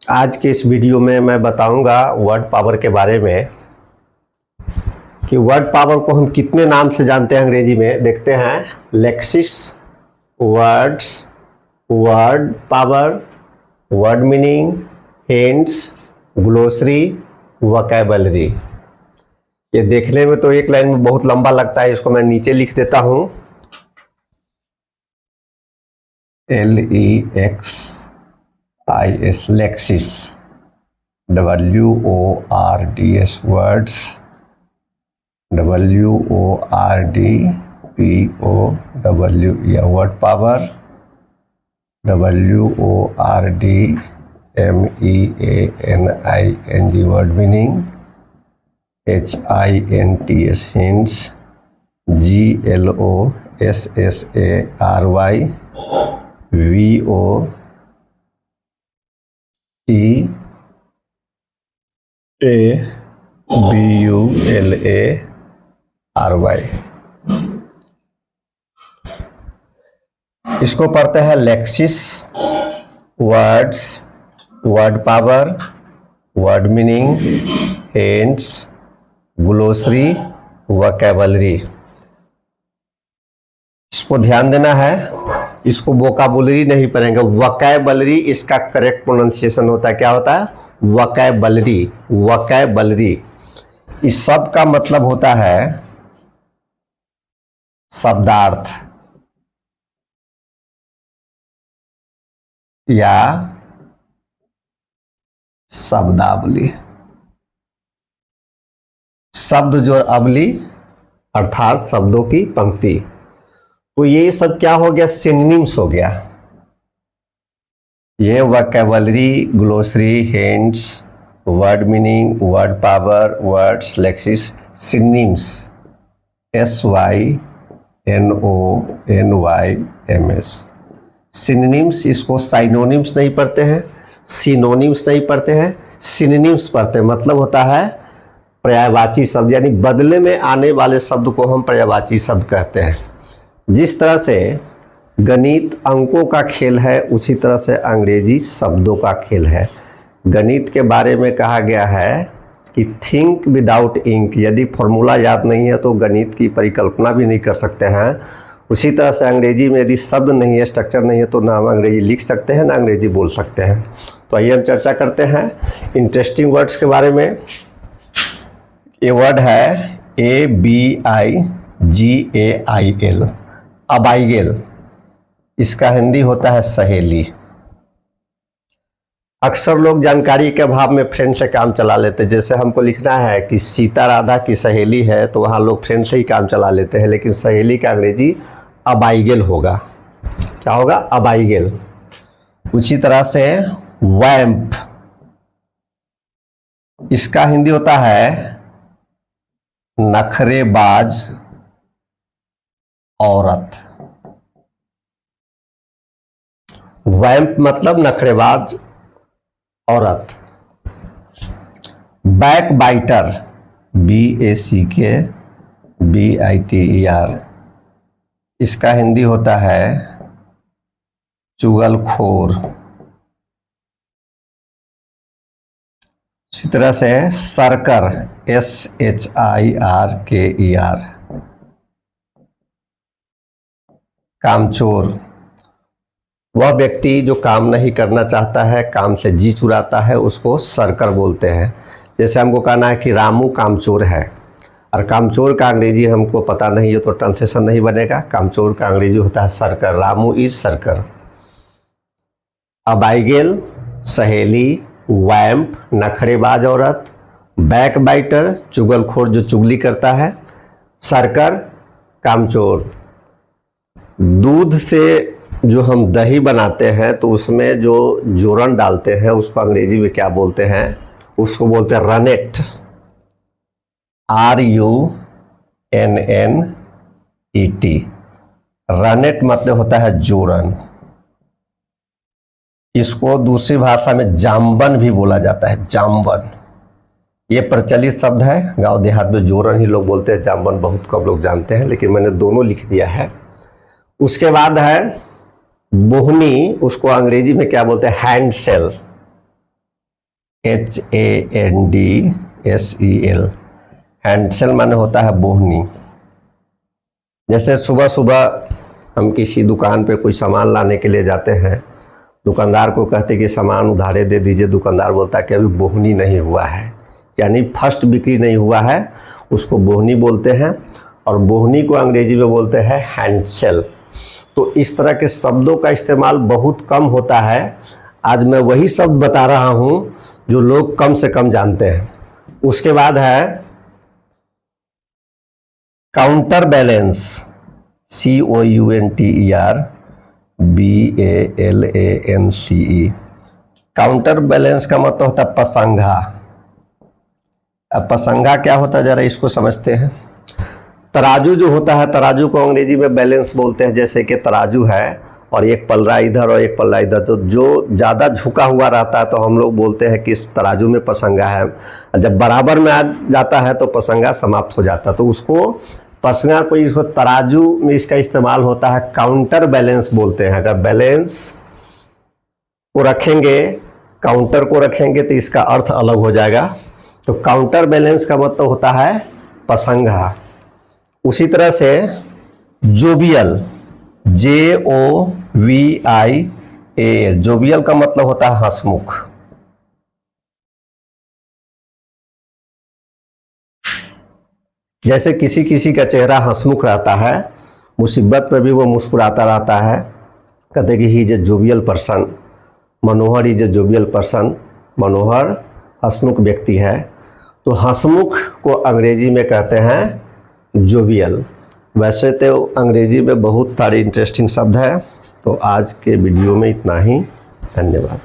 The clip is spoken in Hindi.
आज के इस वीडियो में मैं बताऊंगा वर्ड पावर के बारे में कि वर्ड पावर को हम कितने नाम से जानते हैं अंग्रेजी में। देखते हैं, lexis, words, word power, word meaning, hints, glossary, vocabulary. ये देखने में तो एक लाइन में बहुत लंबा लगता है, इसको मैं नीचे लिख देता हूं। LEXIS, lexis, WORDS, words, WORDPOWE, word power, WORDMEANING, word meaning, HINTS, hints, GLOSSARY, VOTABULARY। इसको पढ़ते हैं lexis, words, word power, word meaning, hints, glossary, vocabulary. इसको ध्यान देना है, इसको वोकैबुलरी नहीं पढ़ेंगे, वोकैबुलरी इसका करेक्ट प्रोनाउंसिएशन होता है। क्या होता है? Vocabulary, vocabulary. इस शब्द का मतलब होता है शब्दार्थ या शब्दावली। शब्द जो अवली अर्थात शब्दों की पंक्ति। तो ये सब क्या हो गया? सिनोनिम्स हो गया। ये vocabulary, glossary, hints, word meaning, word power, words, lexis, synonyms, SYNONYMS। Synonyms, इसको साइनोनिम्स नहीं पढ़ते हैं, सिनोनिम्स नहीं पढ़ते हैं, सिनोनिम्स पढ़ते हैं। मतलब होता है पर्यायवाची शब्द, यानी बदले में आने वाले शब्द को हम पर्यायवाची शब्द कहते हैं। जिस तरह से गणित अंकों का खेल है, उसी तरह से अंग्रेजी शब्दों का खेल है। गणित के बारे में कहा गया है कि थिंक विदाउट इंक। यदि फॉर्मूला याद नहीं है तो गणित की परिकल्पना भी नहीं कर सकते हैं। उसी तरह से अंग्रेजी में यदि शब्द नहीं है, स्ट्रक्चर नहीं है, तो ना हम अंग्रेजी लिख सकते हैं ना अंग्रेजी बोल सकते हैं। तो आइए हम चर्चा करते हैं इंटरेस्टिंग वर्ड्स के बारे में। ये वर्ड है ABIGAIL, अबाइगेल। इसका हिंदी होता है सहेली। अक्सर लोग जानकारी के अभाव में फ्रेंड से काम चला लेते हैं। जैसे हमको लिखना है कि सीता राधा की सहेली है, तो वहाँ लोग फ्रेंड से ही काम चला लेते हैं, लेकिन सहेली का अंग्रेजी अबाइगेल होगा। क्या होगा? अबाइगेल। उसी तरह से वैम्प, इसका हिंदी होता है नखरेबाज औरत। वैम्प मतलब नखरेबाज औरत। बैक बाइटर, BACKBITER, इसका हिंदी होता है चुगलखोर। इसी तरह से सरकर, SHIRKER, कामचोर। वह व्यक्ति जो काम नहीं करना चाहता है, काम से जी चुराता है, उसको सरकर बोलते हैं। जैसे हमको कहना है कि रामू कामचोर है, और कामचोर का अंग्रेजी हमको पता नहीं है तो ट्रांसलेशन नहीं बनेगा। कामचोर का अंग्रेजी होता है सरकर। रामू इज सरकर। अबाइगेल सहेली, वैम्प नखरेबाज औरत, बैक बाइटर चुगलखोर जो चुगली करता है, सरकर कामचोर। दूध से जो हम दही बनाते हैं तो उसमें जो जोरन डालते हैं उसको अंग्रेजी में क्या बोलते हैं? उसको बोलते हैं रनेट, RUNNET। रनेट मतलब होता है जोरन। इसको दूसरी भाषा में जाम्बन भी बोला जाता है, जाम्बन। ये प्रचलित शब्द है, गांव देहात में जोरन ही लोग बोलते हैं, जाम्बन बहुत कम लोग जानते हैं, लेकिन मैंने दोनों लिख दिया है। उसके बाद है बोहनी, उसको अंग्रेजी में क्या बोलते हैं? हैंडसेल। HANDSEL। हैंडसेल माने होता है बोहनी। जैसे सुबह सुबह हम किसी दुकान पे कोई सामान लाने के लिए जाते हैं, दुकानदार को कहते कि सामान उधारे दे दीजिए, दुकानदार बोलता है कि अभी बोहनी नहीं हुआ है, यानी फर्स्ट बिक्री नहीं हुआ है, उसको बोहनी बोलते हैं। और बोहनी को अंग्रेजी में बोलते हैं हैंडसेल। तो इस तरह के शब्दों का इस्तेमाल बहुत कम होता है। आज मैं वही शब्द बता रहा हूँ जो लोग कम से कम जानते हैं। उसके बाद है counter balance, COUNTER BALANCE। Counter balance का मतलब होता है पसंगा। अब पसंगा क्या होता है जरा इसको समझते हैं। तराजू जो होता है, तराजू को अंग्रेजी में बैलेंस बोलते हैं। जैसे कि तराजू है और एक पल्ला इधर और एक पल्ला इधर, तो जो ज़्यादा झुका हुआ रहता है तो हम लोग बोलते हैं कि इस तराजू में पसंगा है। जब बराबर में आ जाता है तो पसंगा समाप्त हो जाता है। तो उसको पसंगा को, इसको तराजू में इसका इस्तेमाल होता है, काउंटर बैलेंस बोलते हैं। अगर बैलेंस को रखेंगे, काउंटर को रखेंगे तो इसका अर्थ अलग हो जाएगा। तो काउंटर बैलेंस का मतलब होता है पसंगा। उसी तरह से जोवियल, JOVIAL, जोवियल का मतलब होता है हंसमुख। जैसे किसी किसी का चेहरा हंसमुख रहता है, मुसीबत में भी वो मुस्कुराता रहता है, कहते कि he is a jovial person, Manohar is a jovial person, Manohar हंसमुख व्यक्ति है। तो हंसमुख को अंग्रेजी में कहते हैं जोवियल। वैसे तो अंग्रेजी में बहुत सारे इंटरेस्टिंग शब्द हैं। तो आज के वीडियो में इतना ही। धन्यवाद।